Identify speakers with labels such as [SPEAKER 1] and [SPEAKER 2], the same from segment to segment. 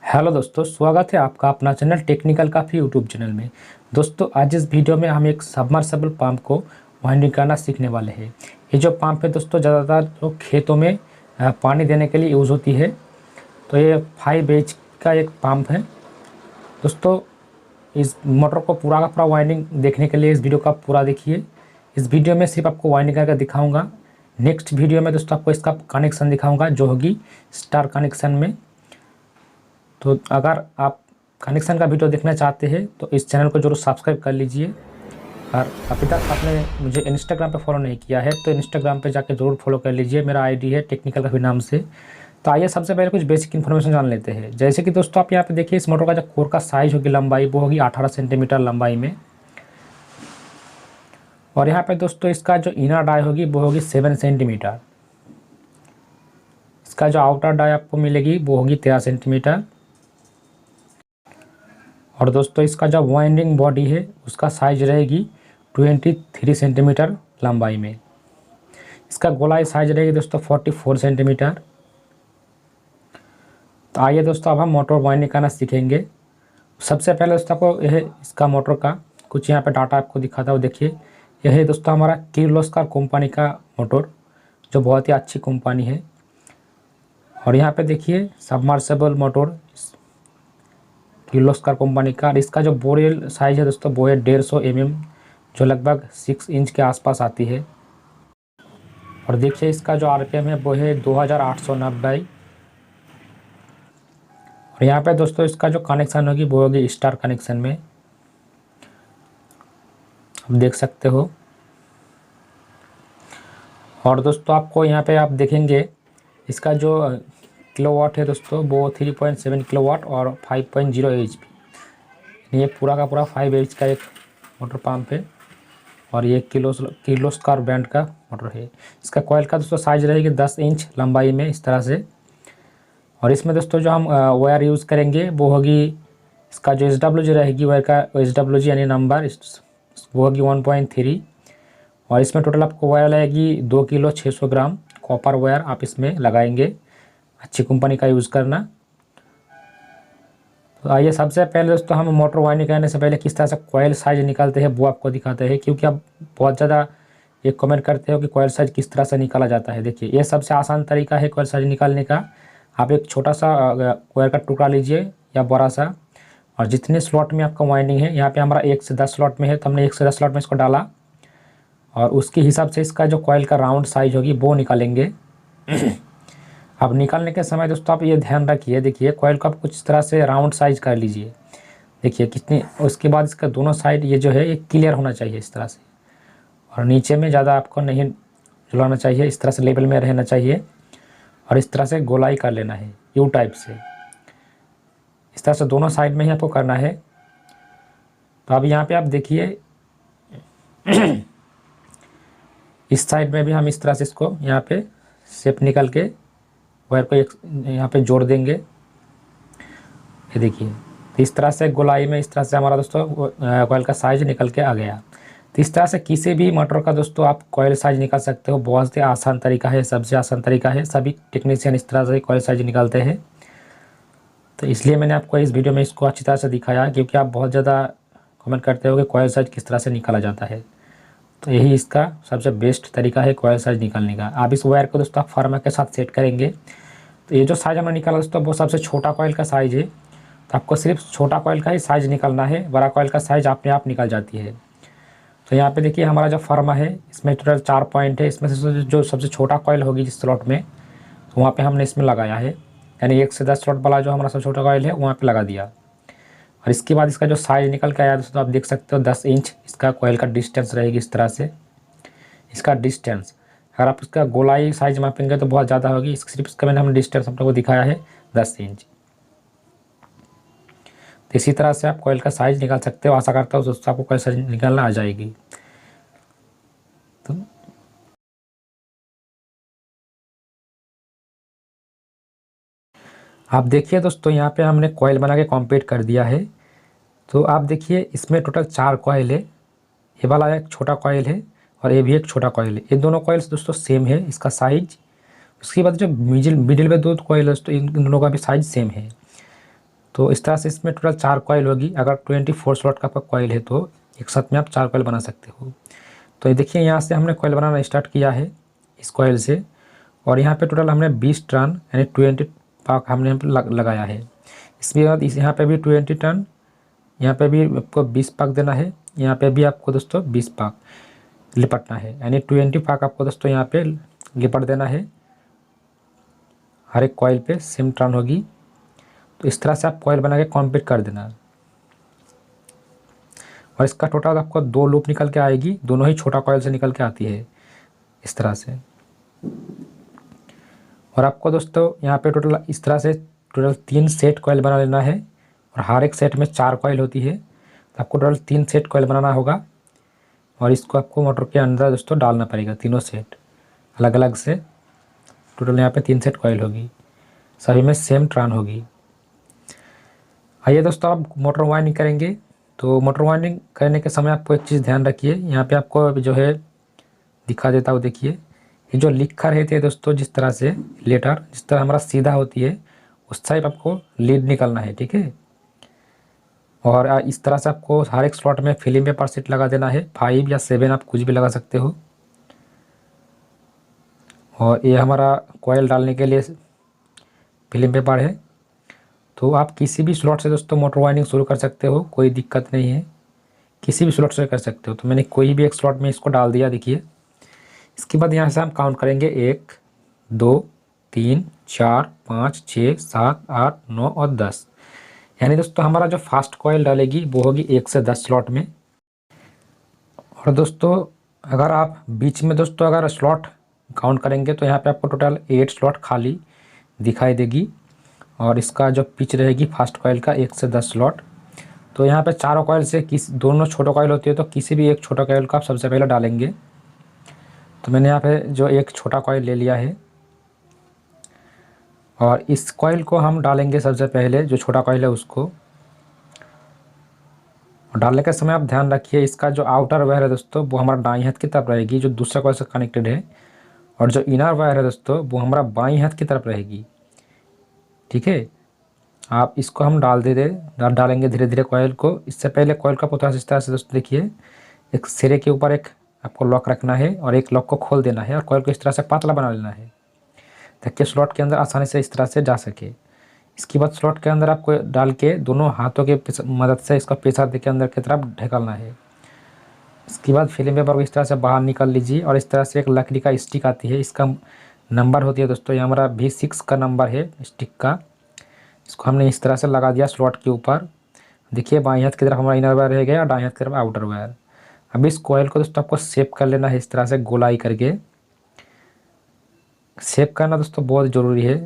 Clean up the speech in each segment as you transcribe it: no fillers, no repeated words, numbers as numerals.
[SPEAKER 1] Hello दोस्तों, स्वागत है आपका अपना चैनल टेक्निकल काफ़ी यूट्यूब चैनल में। दोस्तों, आज इस वीडियो में हम एक सबमर्सिबल पंप को वाइंडिंग करना सीखने वाले हैं। ये जो पंप है दोस्तों, ज़्यादातर जो खेतों में पानी देने के लिए यूज़ होती है। तो ये 5 H का एक पंप है दोस्तों। इस मोटर को पूरा का पूरा वाइंडिंग देखने के लिए इस वीडियो का पूरा देखिए। इस वीडियो में सिर्फ आपको वाइंडिंग करके दिखाऊँगा। नेक्स्ट वीडियो में दोस्तों आपको इसका कनेक्शन दिखाऊँगा जो होगी स्टार कनेक्शन में। तो अगर आप कनेक्शन का वीडियो देखना चाहते हैं तो इस चैनल को जरूर सब्सक्राइब कर लीजिए। और अभी तक आपने मुझे इंस्टाग्राम पे फॉलो नहीं किया है तो इंस्टाग्राम पे जाके ज़रूर फॉलो कर लीजिए। मेरा आईडी है टेक्निकल काफ़ी नाम से। तो आइए सबसे पहले कुछ बेसिक इन्फॉर्मेशन जान लेते हैं। जैसे कि दोस्तों आप यहाँ पे देखिए, इस मोटर का जो कोर का साइज़ होगी, लंबाई वो होगी 18 सेंटीमीटर लंबाई में। और यहाँ पर दोस्तों इसका जो इनर डाई होगी वो होगी 7 सेंटीमीटर। इसका जो आउटर डाई आपको मिलेगी वो होगी 13 सेंटीमीटर। और दोस्तों इसका जो वाइंडिंग बॉडी है उसका साइज रहेगी 23 सेंटीमीटर लंबाई में। इसका गोलाई साइज रहेगी दोस्तों 44 सेंटीमीटर। तो आइए दोस्तों अब हम मोटर वाइंडिंग करना सीखेंगे। सबसे पहले दोस्तों आपको यह इसका मोटर का कुछ यहाँ पे डाटा आपको दिखाता हूँ। देखिए, यह है दोस्तों हमारा किर्लोस्कर कंपनी का मोटर, जो बहुत ही अच्छी कंपनी है। और यहाँ पे देखिए सबमर्सिबल मोटर किर्लोस्कर कंपनी का। और इसका जो बोरेल साइज़ है दोस्तों वो है 150 mm, जो लगभग 6 इंच के आसपास आती है। और देखिए इसका जो आरपीएम है वो है 2890। और यहाँ पे दोस्तों इसका जो कनेक्शन होगी वो होगी स्टार कनेक्शन में, आप देख सकते हो। और दोस्तों आपको यहाँ पे आप देखेंगे इसका जो किलोवाट है दोस्तों वो 3.7 किलोवाट और 5.0 HP। ये पूरा का पूरा 5 H का एक मोटर पंप है। और ये किर्लोस्कर ब्रांड का मोटर है। इसका कॉइल का दोस्तों साइज रहेगी 10 इंच लंबाई में, इस तरह से। और इसमें दोस्तों जो हम वायर यूज़ करेंगे वो होगी, इसका जो SWG रहेगी वायर का SWG यानी नंबर वो होगी 1.3। और इसमें टोटल आपको वायर लगेगी 2 किलो 600 ग्राम कॉपर वायर आप इसमें लगाएंगे। अच्छी कंपनी का यूज़ करना। तो आइए सबसे पहले दोस्तों हम मोटर वाइंडिंग करने से पहले किस तरह से कॉइल साइज निकालते हैं वो आपको दिखाते हैं, क्योंकि आप बहुत ज़्यादा ये कमेंट करते हो कि कॉइल साइज किस तरह से निकाला जाता है। देखिए, ये सबसे आसान तरीका है कॉइल साइज निकालने का। आप एक छोटा सा वायर का टुकड़ा लीजिए या बड़ा सा, और जितने स्लॉट में आपका वाइंडिंग है, यहाँ पर हमारा 1 से 10 स्लॉट में है तो हमने 1 से 10 स्लॉट में इसको डाला। और उसके हिसाब से इसका जो कॉइल का राउंड साइज होगी वो निकालेंगे। अब निकालने के समय दोस्तों आप ये ध्यान रखिए, देखिए कॉइल को आप कुछ इस तरह से राउंड साइज कर लीजिए। देखिए कितनी, उसके बाद इसका दोनों साइड ये जो है ये क्लियर होना चाहिए इस तरह से। और नीचे में ज़्यादा आपको नहीं झुलाना चाहिए, इस तरह से लेवल में रहना चाहिए। और इस तरह से गोलाई कर लेना है यू टाइप से। इस तरह से दोनों साइड में ही आपको करना है। तो अब यहाँ पर आप देखिए इस साइड में भी हम इस तरह से इसको यहाँ पे शेप निकल के वायर को एक यहाँ पे जोड़ देंगे। ये देखिए, तो इस तरह से गोलाई में इस तरह से हमारा दोस्तों कॉइल का साइज निकल के आ गया। तो इस तरह से किसी भी मोटर का दोस्तों आप कॉइल साइज निकाल सकते हो। बहुत ही आसान तरीका है, सबसे आसान तरीका है। सभी टेक्नीशियन इस तरह से कॉइल साइज निकालते हैं। तो इसलिए मैंने आपको इस वीडियो में इसको अच्छी तरह से दिखाया, क्योंकि आप बहुत ज़्यादा कमेंट करते हो कि कॉइल साइज किस तरह से निकाला जाता है। तो यही इसका सबसे बेस्ट तरीका है कॉइल साइज निकालने का। आप इस वायर को दोस्तों आप फार्मा के साथ सेट करेंगे। तो ये जो साइज़ हमने निकाला दोस्तों वो सबसे छोटा कॉइल का साइज़ है। तो आपको सिर्फ छोटा कॉइल का ही साइज़ निकालना है, बड़ा कॉइल का साइज़ अपने आप निकल जाती है। तो यहाँ पे देखिए हमारा जो फार्मा है इसमें टोटल 4 पॉइंट है। इसमें से जो सबसे छोटा कॉइल होगी जिस स्लॉट में, तो वहाँ पर हमने इसमें लगाया है, यानी 1 से 10 स्लॉट वाला जो हमारा सबसे छोटा कॉइल है वहाँ पर लगा दिया। और इसके बाद इसका जो साइज़ निकल के आया दोस्तों आप देख सकते हो 10 इंच इसका कॉइल का डिस्टेंस रहेगी। इस तरह से इसका डिस्टेंस, अगर आप इसका गोलाई साइज मापेंगे तो बहुत ज़्यादा होगी। सिर्फ इसका मैंने डिस्टेंस आप लोगों को दिखाया है 10 इंच। तो इसी तरह से आप कॉइल का साइज निकाल सकते हो। आशा करता हूँ दोस्तों आपको कॉइल साइज निकालना आ जाएगी। तो आप देखिए दोस्तों, यहाँ पे हमने कॉइल बना के कंप्लीट कर दिया है। तो आप देखिए इसमें टोटल 4 कॉइल है। ये वाला एक छोटा कॉइल है और ये भी एक छोटा कॉइल है। ये दोनों कॉइल्स दोस्तों सेम है इसका साइज। उसके बाद जो मिडिल में 2 कॉइल है दोस्तों, इन दोनों का भी साइज सेम है। तो इस तरह से इसमें टोटल 4 कॉइल होगी। अगर 24 स्लॉट का आपका कॉइल है तो एक साथ में आप 4 कॉइल बना सकते हो। तो ये देखिए यहाँ से हमने कॉइल बनाना स्टार्ट किया है इस कॉइल से, और यहाँ पे टोटल हमने 20 टर्न यानी 20 पाक हमने लगाया है। इसके बाद यहाँ पे भी 20 टर्न, यहाँ पे भी आपको 20 पाक देना है, यहाँ पे भी आपको दोस्तों 20 पाक लिपटना है, यानी 20 पाक आपको दोस्तों यहाँ पे लिपट देना है। हर एक कॉइल पे सेम टर्न होगी। तो इस तरह से आप कॉइल बना के कंप्लीट कर देना। और इसका टोटल आपको 2 लूप निकल के आएगी, दोनों ही छोटा कॉइल से निकल के आती है इस तरह से। और आपको दोस्तों यहाँ पे टोटल इस तरह से टोटल 3 सेट कॉइल बना लेना है, और हर एक सेट में 4 कॉइल होती है। तो आपको टोटल 3 सेट कॉइल बनाना होगा, और इसको आपको मोटर के अंदर दोस्तों डालना पड़ेगा, तीनों सेट अलग अलग से। टोटल यहाँ पे 3 सेट कॉइल होगी, सभी में सेम टर्न होगी। आइए दोस्तों अब मोटर वाइंडिंग करेंगे। तो मोटर वाइंडिंग करने के समय आपको एक चीज़ ध्यान रखिए, यहाँ पे आपको जो है दिखा देता हूँ। देखिए ये जो लिखा रहते हैं दोस्तों, जिस तरह से लेटर जिस तरह हमारा सीधा होती है उस टाइप आपको लीड निकलना है, ठीक है। और इस तरह से आपको हर एक स्लॉट में फिल्म पेपर सीट लगा देना है, 5 या 7 आप कुछ भी लगा सकते हो। और ये हमारा कॉइल डालने के लिए फिल्म पेपर है। तो आप किसी भी स्लॉट से दोस्तों मोटर वाइंडिंग शुरू कर सकते हो, कोई दिक्कत नहीं है, किसी भी स्लॉट से कर सकते हो। तो मैंने कोई भी एक स्लॉट में इसको डाल दिया, देखिए। इसके बाद यहाँ से हम काउंट करेंगे 1 2 3 4 5 6 7 8 9 और 10। यानी दोस्तों हमारा जो फास्ट कॉइल डालेगी वो होगी 1 से 10 स्लॉट में। और दोस्तों अगर आप बीच में दोस्तों अगर स्लॉट काउंट करेंगे तो यहाँ पे आपको टोटल 8 स्लॉट खाली दिखाई देगी। और इसका जो पिच रहेगी फास्ट कॉइल का 1 से 10 स्लॉट। तो यहाँ पे चारों कॉइल से दोनों छोटा कॉइल होती है, तो किसी भी एक छोटा कॉइल को आप सबसे पहले डालेंगे। तो मैंने यहाँ पे जो एक छोटा कॉइल ले लिया है, और इस कॉइल को हम डालेंगे सबसे पहले, जो छोटा कॉइल है उसको। और डालने के समय आप ध्यान रखिए इसका जो आउटर वायर है दोस्तों वो हमारा दाईं हाथ की तरफ रहेगी, जो दूसरा कॉइल से कनेक्टेड है। और जो इनर वायर है दोस्तों वो हमारा बाईं हाथ की तरफ रहेगी, ठीक है। आप इसको हम डालेंगे धीरे धीरे कॉइल को। इससे पहले कॉइल का पोता इस तरह से दोस्तों देखिए, एक सिरे के ऊपर एक आपको लॉक रखना है और एक लॉक को खोल देना है, और कॉइल को इस तरह से पतला बना लेना है ताकि स्लॉट के अंदर आसानी से इस तरह से जा सके। इसके बाद स्लॉट के अंदर आपको डाल के दोनों हाथों के मदद से इसका प्रेशर देके अंदर की तरफ ढकेलना है। इसके बाद फिल्म पेपर को इस तरह से बाहर निकाल लीजिए, और इस तरह से एक लकड़ी का स्टिक आती है, इसका नंबर होती है दोस्तों, ये हमारा V6 का नंबर है स्टिक का। इसको हमने इस तरह से लगा दिया स्लॉट के ऊपर। देखिए बाईं हाथ की तरफ हमारा इनर वायर रह गया और दाईं हाथ की तरफ आउटर वायर। अब इस कॉइल को दोस्तों आपको शेप कर लेना है, इस तरह से गोलाई करके शेप करना दोस्तों बहुत ज़रूरी है।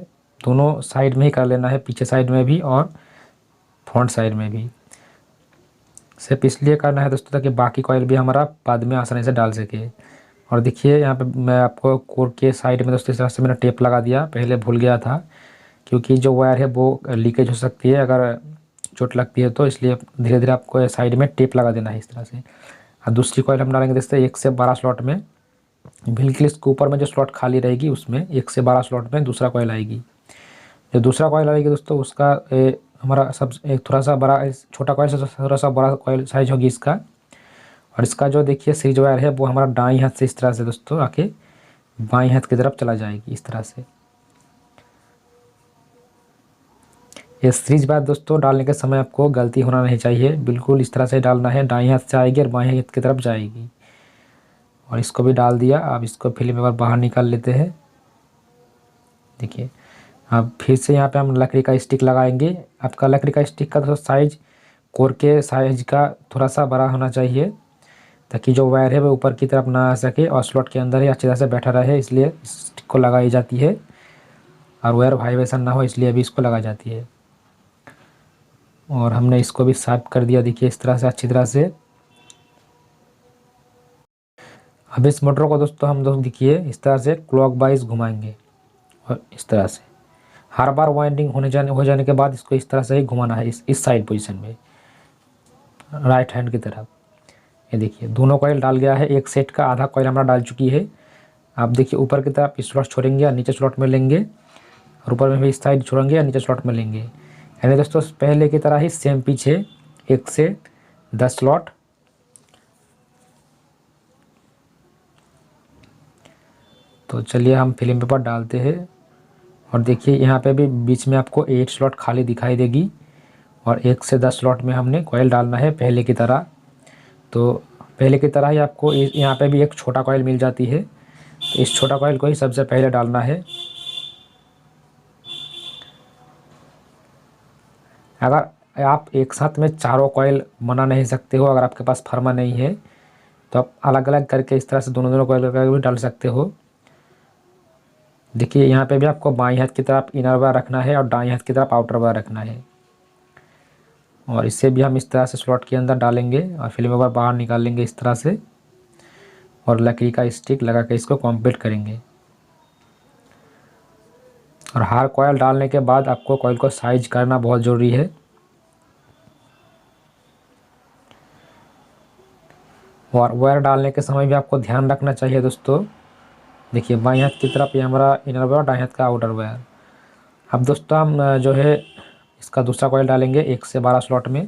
[SPEAKER 1] दोनों साइड में ही कर लेना है, पीछे साइड में भी और फ्रंट साइड में भी। शेप इसलिए करना है दोस्तों ताकि बाकी कॉइल भी हमारा बाद में आसानी से डाल सके। और देखिए यहाँ पे मैं आपको कोर के साइड में दोस्तों इस तरह से मैंने टेप लगा दिया, पहले भूल गया था, क्योंकि जो वायर है वो लीकेज हो सकती है अगर चोट लगती है, तो इसलिए धीरे धीरे आपको साइड में टेप लगा देना है इस तरह से। और दूसरी कॉइल हम डालेंगे दोस्तों 1 से 12 स्लॉट में, बिल्कुल इसके ऊपर में जो स्लॉट खाली रहेगी उसमें 1 से 12 स्लॉट में दूसरा कॉइल आएगी। जो दूसरा कॉइल आएगी दोस्तों उसका हमारा सब एक थोड़ा सा बड़ा, छोटा कॉइल से थोड़ा सा बड़ा कॉइल साइज होगी इसका। और इसका जो देखिए सीरीज वायर है वो हमारा दाईं हाथ से इस तरह से दोस्तों आके बाईं हाथ की तरफ चला जाएगी इस तरह से। ये सीरीज वायर दोस्तों डालने के समय आपको गलती होना नहीं चाहिए, बिल्कुल इस तरह से डालना है, दाईं हाथ से आएगी और बाईं हाथ की तरफ जाएगी। और इसको भी डाल दिया। अब इसको फिल्म पेपर बाहर निकाल लेते हैं। देखिए अब फिर से यहाँ पे हम लकड़ी का स्टिक लगाएंगे। आपका लकड़ी का स्टिक का दोस्तों साइज कोर के साइज का थोड़ा सा बड़ा होना चाहिए, ताकि जो वायर है वो ऊपर की तरफ ना आ सके और स्लॉट के अंदर ही अच्छी तरह से बैठा रहे, इसलिए स्टिक को लगाई जाती है। और वायर वाइब्रेशन ना हो इसलिए अभी इसको लगाई जाती है। और हमने इसको भी साफ कर दिया, देखिए इस तरह से अच्छी तरह से। अब इस मोटर को दोस्तों हम देखिए इस तरह से क्लॉकवाइज घुमाएंगे, और इस तरह से हर बार वाइंडिंग हो जाने के बाद इसको इस तरह से ही घुमाना है, इस साइड पोजीशन में राइट हैंड की तरफ। ये देखिए दोनों कॉइल डाल गया है, एक सेट का आधा कॉइल हमारा डाल चुकी है। आप देखिए ऊपर की तरफ स्लॉट छोड़ेंगे या नीचे स्लॉट में लेंगे, और ऊपर में भी इस साइड छोड़ेंगे या नीचे स्लॉट में लेंगे। यानी दोस्तों पहले की तरह ही सेम पीछे 1 से 10 स्लॉट। तो चलिए हम फिल्म पेपर डालते हैं और देखिए यहाँ पे भी बीच में आपको 8 स्लॉट खाली दिखाई देगी और 1 से 10 स्लॉट में हमने कॉइल डालना है पहले की तरह। तो पहले की तरह ही आपको यहाँ पे भी एक छोटा कॉइल मिल जाती है, तो इस छोटा कॉइल को ही सबसे पहले डालना है। अगर आप एक साथ में चारों कॉइल बना नहीं सकते हो, अगर आपके पास फर्मा नहीं है, तो आप अलग अलग करके इस तरह से दोनों दोनों कॉइल करके भी डाल सकते हो। देखिए यहाँ पे भी आपको बाईं हाथ की तरफ इनर वायर रखना है और दाईं हाथ की तरफ आउटर वायर रखना है। और इसे भी हम इस तरह से स्लॉट के अंदर डालेंगे और फिल्म पेपर बाहर निकाल लेंगे इस तरह से और लकड़ी का स्टिक लगा के इसको कंप्लीट करेंगे। और हर कॉइल डालने के बाद आपको कॉइल को साइज करना बहुत ज़रूरी है। और वायर डालने के समय भी आपको ध्यान रखना चाहिए दोस्तों। देखिए बाईं हाथ की तरफ ये हमारा इनर वायर, दाईं हाथ का आउटर वायर। अब दोस्तों हम जो है इसका दूसरा कॉइल डालेंगे 1 से 12 स्लॉट में।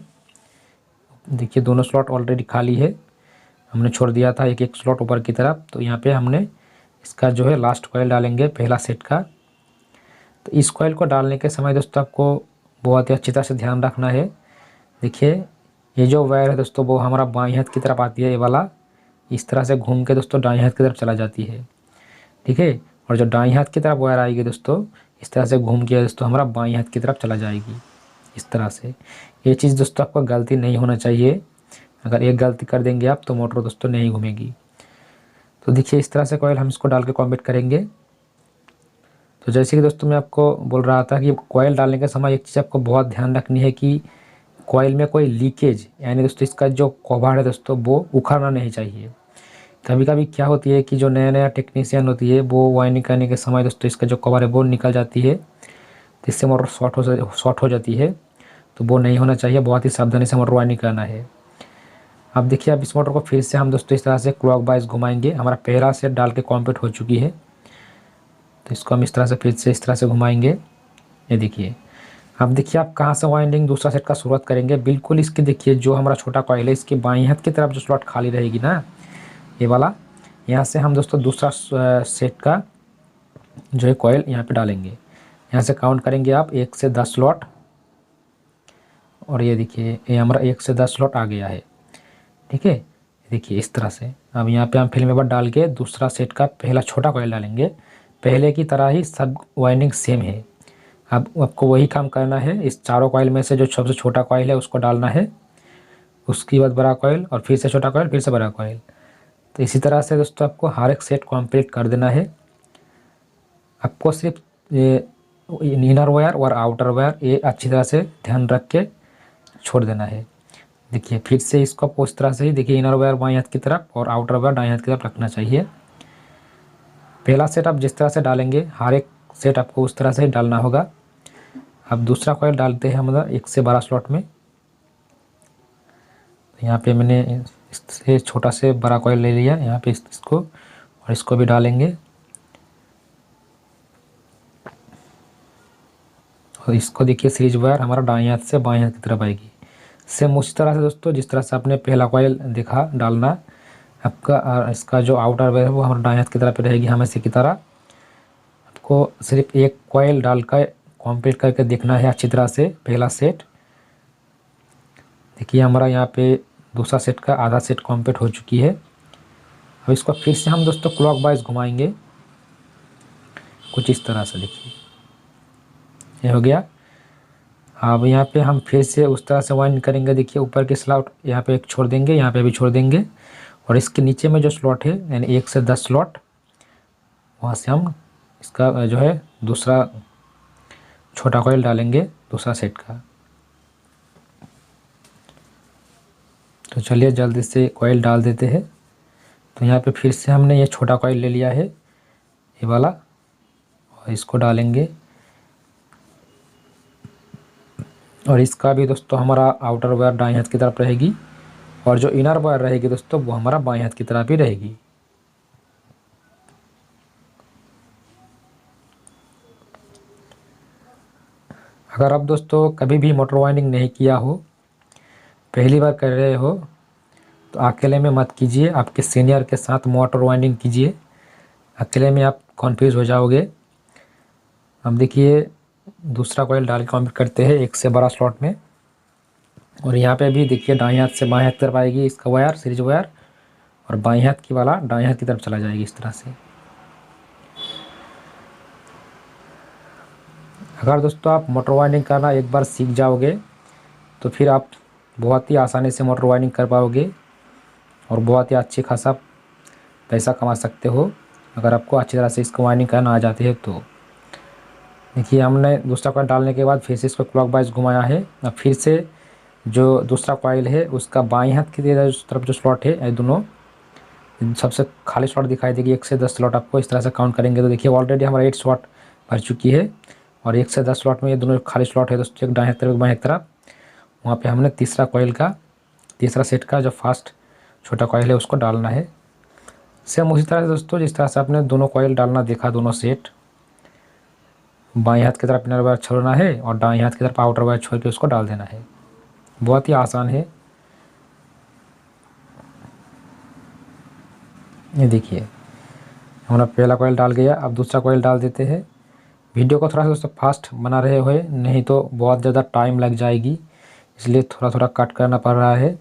[SPEAKER 1] देखिए दोनों स्लॉट ऑलरेडी खाली है, हमने छोड़ दिया था एक एक स्लॉट ऊपर की तरफ। तो यहाँ पे हमने इसका जो है लास्ट कॉइल डालेंगे पहला सेट का। तो इस कॉइल को डालने के समय दोस्तों आपको बहुत ही अच्छी तरह से ध्यान रखना है। देखिए ये जो वायर है दोस्तों वो हमारा बाईं हाथ की तरफ आती है, ये वाला इस तरह से घूम के दोस्तों दाईं हाथ की तरफ चला जाती है, ठीक है। और जो दाईं हाथ की तरफ वायर आएगी दोस्तों इस तरह से घूम के दोस्तों हमारा बाईं हाथ की तरफ चला जाएगी इस तरह से। ये चीज़ दोस्तों आपको गलती नहीं होना चाहिए, अगर एक गलती कर देंगे आप तो मोटर दोस्तों नहीं घूमेगी। तो देखिए इस तरह से कॉइल हम इसको डाल के कॉम्बिट करेंगे। तो जैसे कि दोस्तों मैं आपको बोल रहा था कि कॉइल डालने के समय एक चीज़ आपको बहुत ध्यान रखनी है कि कॉइल में कोई लीकेज, यानी दोस्तों इसका जो कवर है दोस्तों वो उखड़ना नहीं चाहिए। कभी कभी क्या होती है कि जो नया नया टेक्नीशियन होती है वो वायरिंग करने के समय दोस्तों इसका जो कवर है वो निकल जाती है, तो इससे मोटर शॉर्ट हो जाती है। तो वो नहीं होना चाहिए, बहुत ही सावधानी से मोटर वायरिंग करना है। अब देखिए अब इस मोटर को फिर से हम दोस्तों इस तरह से क्लॉकवाइज घुमाएंगे। हमारा पहला सेट डाल के कंप्लीट हो चुकी है, तो इसको हम इस तरह से फिर से इस तरह से घुमाएंगे। ये देखिए अब देखिए आप कहाँ से वाइंडिंग दूसरा सेट का शुरुआत करेंगे। बिल्कुल इसकी देखिए जो हमारा छोटा कॉइल है इसकी बाईं हाथ की तरफ जो स्लॉट खाली रहेगी ना ये वाला, यहाँ से हम दोस्तों दूसरा सेट का जो है कॉइल यहाँ पे डालेंगे। यहाँ से काउंट करेंगे आप 1 से 10 स्लॉट और ये देखिए ये हमारा 1 से 10 स्लॉट आ गया है, ठीक है। देखिए इस तरह से अब यहाँ पे हम फिल्म पेपर डाल के दूसरा सेट का पहला छोटा कॉइल डालेंगे। पहले की तरह ही सब वाइंडिंग सेम है। अब आपको वही काम करना है, इस चारों कॉइल में से जो सबसे छोटा कॉइल है उसको डालना है, उसके बाद बड़ा कॉइल और फिर से छोटा कॉइल फिर से बड़ा कॉइल। तो इसी तरह से दोस्तों आपको हर एक सेट कंप्लीट कर देना है। आपको सिर्फ इनर वायर और आउटर वायर ये अच्छी तरह से ध्यान रख के छोड़ देना है। देखिए फिर से इसको उस तरह से ही देखिए इनर वायर बाईं हाथ की तरफ और आउटर वायर दाईं हाथ की तरफ रखना चाहिए। पहला सेट आप जिस तरह से डालेंगे हर एक सेट आपको उस तरह से ही डालना होगा। अब दूसरा कॉइल डालते हैं मतलब 1 से 12 स्लॉट में। तो यहाँ पे मैंने इससे छोटा से बड़ा कॉइल ले लिया, यहाँ पे इसको और इसको भी डालेंगे और इसको देखिए सीरीज वायर हमारा दाईं हाथ से बाईं हाथ की तरफ आएगी। सेम उसी तरह से दोस्तों जिस तरह से आपने पहला कॉइल देखा डालना, आपका इसका जो आउटर वायर है वो हमारा दाईं हाथ की तरफ रहेगी हमेशा की तरह। आपको सिर्फ एक कॉइल डालकर कंप्लीट करके देखना है अच्छी तरह से पहला सेट। देखिए हमारा यहाँ पे दूसरा सेट का आधा सेट कंप्लीट हो चुकी है। अब इसको फिर से हम दोस्तों क्लॉकवाइज घुमाएंगे कुछ इस तरह से। देखिए ये हो गया। अब यहाँ पे हम फिर से उस तरह से वाइंड करेंगे। देखिए ऊपर के स्लॉट यहाँ पे एक छोड़ देंगे, यहाँ पे भी छोड़ देंगे और इसके नीचे में जो स्लॉट है यानी 1 से 10 स्लॉट वहाँ से हम इसका जो है दूसरा छोटा कॉइल डालेंगे दूसरा सेट का। तो चलिए जल्दी से कॉइल डाल देते हैं। तो यहाँ पे फिर से हमने ये छोटा कॉइल ले लिया है ये वाला और इसको डालेंगे और इसका भी दोस्तों हमारा आउटर वायर दाईं हाथ की तरफ रहेगी और जो इनर वायर रहेगी दोस्तों वो हमारा बाईं हाथ की तरफ ही रहेगी। अगर आप दोस्तों कभी भी मोटर वाइंडिंग नहीं किया हो, पहली बार कर रहे हो, तो अकेले में मत कीजिए, आपके सीनियर के साथ मोटर वाइंडिंग कीजिए। अकेले में आप कन्फ्यूज़ हो जाओगे। अब देखिए दूसरा कॉइल डाल के कंप्लीट करते हैं एक से बड़ा स्लॉट में। और यहाँ पे भी देखिए दाएं हाथ से बाएं हाथ की तरफ आएगी इसका वायर, सीरीज वायर, और बाएं हाथ की वाला दाएं हाथ की तरफ चला जाएगी इस तरह से। अगर दोस्तों आप मोटर वाइंडिंग करना एक बार सीख जाओगे तो फिर आप बहुत ही आसानी से मोटर वाइंडिंग कर पाओगे और बहुत ही अच्छी खासा पैसा कमा सकते हो, अगर आपको अच्छी तरह से इसको वाइंडिंग करना आ जाती है तो। देखिए हमने दूसरा कॉइल डालने के बाद फिर से इसको क्लॉकवाइज घुमाया है। अब फिर से जो दूसरा कॉइल है उसका बाएं हाथ की तरफ जो स्लॉट है, ये दोनों सबसे खाली स्लॉट दिखाई देगी। 1 से 10 स्लॉट आपको इस तरह से काउंट करेंगे तो देखिए ऑलरेडी हमारा 8 स्लॉट भर चुकी है। और 1 से 10 स्लॉट में ये दोनों खाली स्लॉट है दोस्तों, एक दाएं हाथ तरफ एक बाएं तरफ। वहाँ पे हमने तीसरा कॉइल का तीसरा सेट का जो फर्स्ट छोटा कॉइल है उसको डालना है। सेम उसी तरह से दोस्तों जिस तरह से आपने दोनों कॉइल डालना देखा, दोनों सेट बाएं हाथ की तरफ इनर वायर छोड़ना है और दाएं हाथ की तरफ आउटर वायर छोड़ के उसको डाल देना है। बहुत ही आसान है। ये देखिए हमारा पहला कॉइल डाल गया, अब दूसरा कॉइल डाल देते हैं। वीडियो को थोड़ा सा दोस्तों फास्ट बना रहे हुए, नहीं तो बहुत ज़्यादा टाइम लग जाएगी, इसलिए थोड़ा थोड़ा कट करना पड़ रहा है।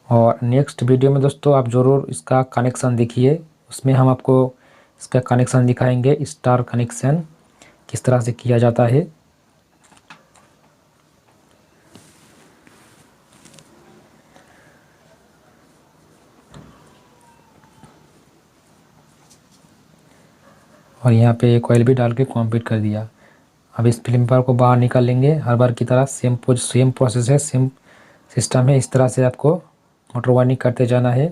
[SPEAKER 1] और नेक्स्ट वीडियो में दोस्तों आप ज़रूर इसका कनेक्शन देखिए, उसमें हम आपको इसका कनेक्शन दिखाएंगे, स्टार कनेक्शन किस तरह से किया जाता है। और यहाँ पे एक ऑयल भी डाल के कंप्लीट कर दिया। अब इस फिल्म पेपर को बाहर निकाल लेंगे, हर बार की तरह सेम प्रोसेस है, सेम सिस्टम है। इस तरह से आपको मोटर वाइंडिंग करते जाना है।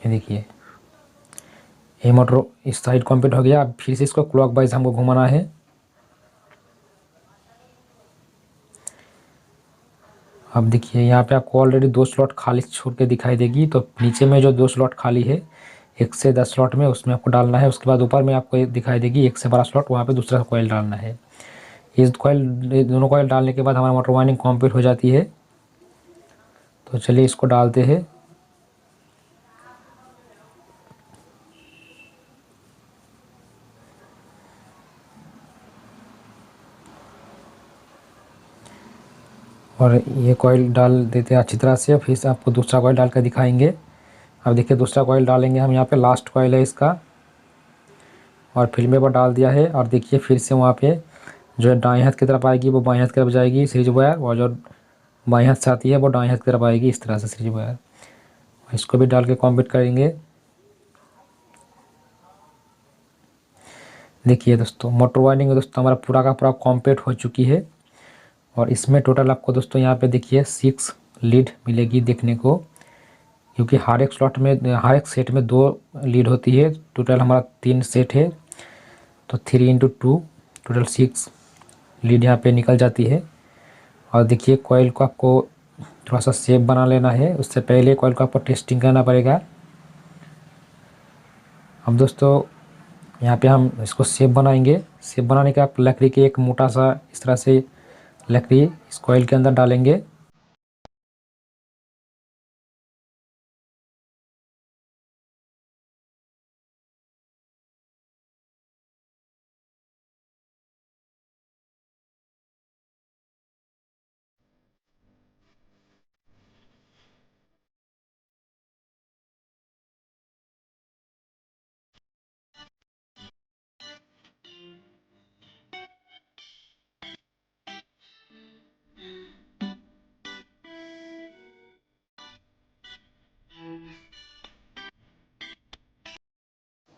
[SPEAKER 1] ये देखिए ये मोटर इस साइड कंप्लीट हो गया। अब फिर से इसको क्लॉकवाइज हमको घुमाना है। अब देखिए यहाँ पे आपको ऑलरेडी 2 स्लॉट खाली छोड़ के दिखाई देगी, तो नीचे में जो 2 स्लॉट खाली है 1 से 10 स्लॉट में, उसमें आपको डालना है। उसके बाद ऊपर में आपको दिखाई देगी 1 से 12 स्लॉट, वहाँ पे दूसरा कॉइल डालना है। इस दोनों कॉइल डालने के बाद हमारा मोटर वाइंडिंग कंप्लीट हो जाती है। तो चलिए इसको डालते हैं। और ये कॉइल डाल देते हैं अच्छी तरह से। फिर से आपको दूसरा कॉइल डाल कर दिखाएंगे। अब देखिए दूसरा कॉइल डालेंगे हम, यहाँ पे लास्ट कॉइल है इसका, और फिल्म पेपर डाल दिया है। और देखिए फिर से वहाँ पे जो दाएं हाथ की तरफ आएगी वो बाएं हाथ की तरफ जाएगी सीरीज वायर, और जो बाएं हाथ से आती है वो दाएं हाथ की तरफ आएगी इस तरह से सीरीज वायर। इसको भी डाल के कंप्लीट करेंगे। देखिए दोस्तों मोटर वाइंडिंग दोस्तों हमारा पूरा का पूरा कंप्लीट हो चुकी है। और इसमें टोटल आपको दोस्तों यहाँ पे देखिए 6 लीड मिलेगी देखने को, क्योंकि हर एक स्लॉट में हर एक सेट में 2 लीड होती है। टोटल हमारा 3 सेट है, तो 3 × 2 टोटल 6 लीड यहाँ पे निकल जाती है। और देखिए कॉइल को आपको थोड़ा सा शेप बना लेना है, उससे पहले कॉइल को आपको टेस्टिंग करना पड़ेगा। अब दोस्तों यहाँ पे हम इसको शेप बनाएंगे। शेप बनाने के आप लकड़ी के एक मोटा सा इस तरह से लकड़ी इस कॉइल के अंदर डालेंगे।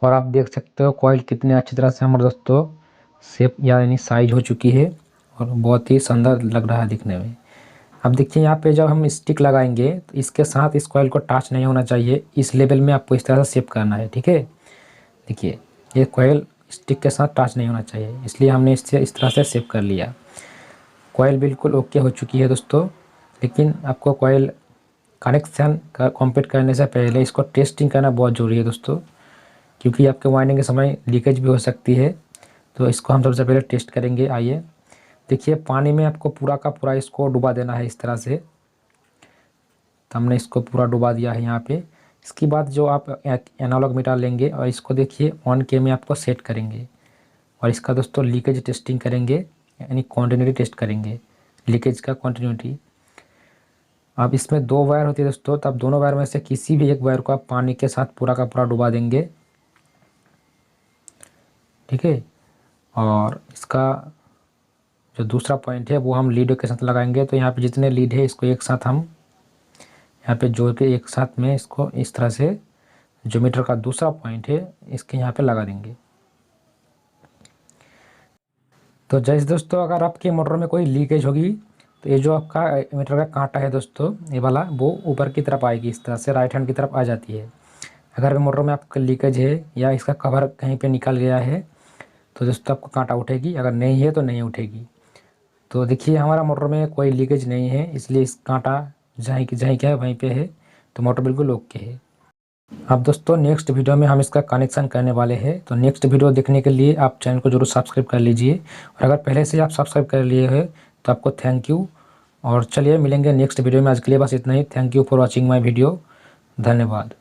[SPEAKER 1] और आप देख सकते हो कॉइल कितने अच्छी तरह से हमारे दोस्तों शेप यानी साइज हो चुकी है, और बहुत ही सुंदर लग रहा है दिखने में। अब देखिए यहाँ पे जब हम स्टिक लगाएंगे तो इसके साथ इस कॉइल को टच नहीं होना चाहिए, इस लेवल में आपको इस तरह से शेप करना है, ठीक है। देखिए ये कॉइल स्टिक के साथ टच नहीं होना चाहिए, इसलिए हमने इससे इस तरह से शेप कर लिया। कॉइल बिल्कुल ओके हो चुकी है दोस्तों, लेकिन आपको कॉइल कनेक्शन का कंप्लीट करने से पहले इसको टेस्टिंग करना बहुत ज़रूरी है दोस्तों। क्योंकि आपके वाइंडिंग के समय लीकेज भी हो सकती है। तो इसको हम सबसे पहले टेस्ट करेंगे। आइए देखिए, पानी में आपको पूरा का पूरा इसको डुबा देना है इस तरह से। तो हमने इसको पूरा डुबा दिया है यहाँ पे। इसके बाद जो आप एनालॉग मीटर लेंगे और इसको देखिए ऑन के में आपको सेट करेंगे और इसका दोस्तों लीकेज टेस्टिंग करेंगे, यानी कॉन्टिन्यूटी टेस्ट करेंगे, लीकेज का कॉन्टिन्यूटी। अब इसमें 2 वायर होती है दोस्तों, तो आप दोनों वायर में से किसी भी एक वायर को आप पानी के साथ पूरा का पूरा डुबा देंगे, ठीक है। और इसका जो दूसरा पॉइंट है वो हम लीड के साथ लगाएंगे। तो यहाँ पे जितने लीड है इसको एक साथ हम यहाँ पे जोड़ के एक साथ में इसको इस तरह से जो मीटर का दूसरा पॉइंट है इसके यहाँ पे लगा देंगे। तो जैसे दोस्तों अगर आपके मोटर में कोई लीकेज होगी तो ये जो आपका मीटर का कांटा है दोस्तों, ये वाला वो ऊपर की तरफ आएगी, इस तरह से राइट हैंड की तरफ आ जाती है। अगर मोटर में आपका लीकेज है या इसका कवर कहीं पे निकल गया है तो दोस्तों आपको कांटा उठेगी, अगर नहीं है तो नहीं उठेगी। तो देखिए हमारा मोटर में कोई लीकेज नहीं है, इसलिए इस कांटा जहीं क्या है वहीं पे है, तो मोटर बिल्कुल ओके है। अब दोस्तों नेक्स्ट वीडियो में हम इसका कनेक्शन करने वाले हैं। तो नेक्स्ट वीडियो देखने के लिए आप चैनल को जरूर सब्सक्राइब कर लीजिए, और अगर पहले से आप सब्सक्राइब कर लिए हैं तो आपको थैंक यू। और चलिए मिलेंगे नेक्स्ट वीडियो में। आज के लिए बस इतना ही। Thank you for watching my video. धन्यवाद।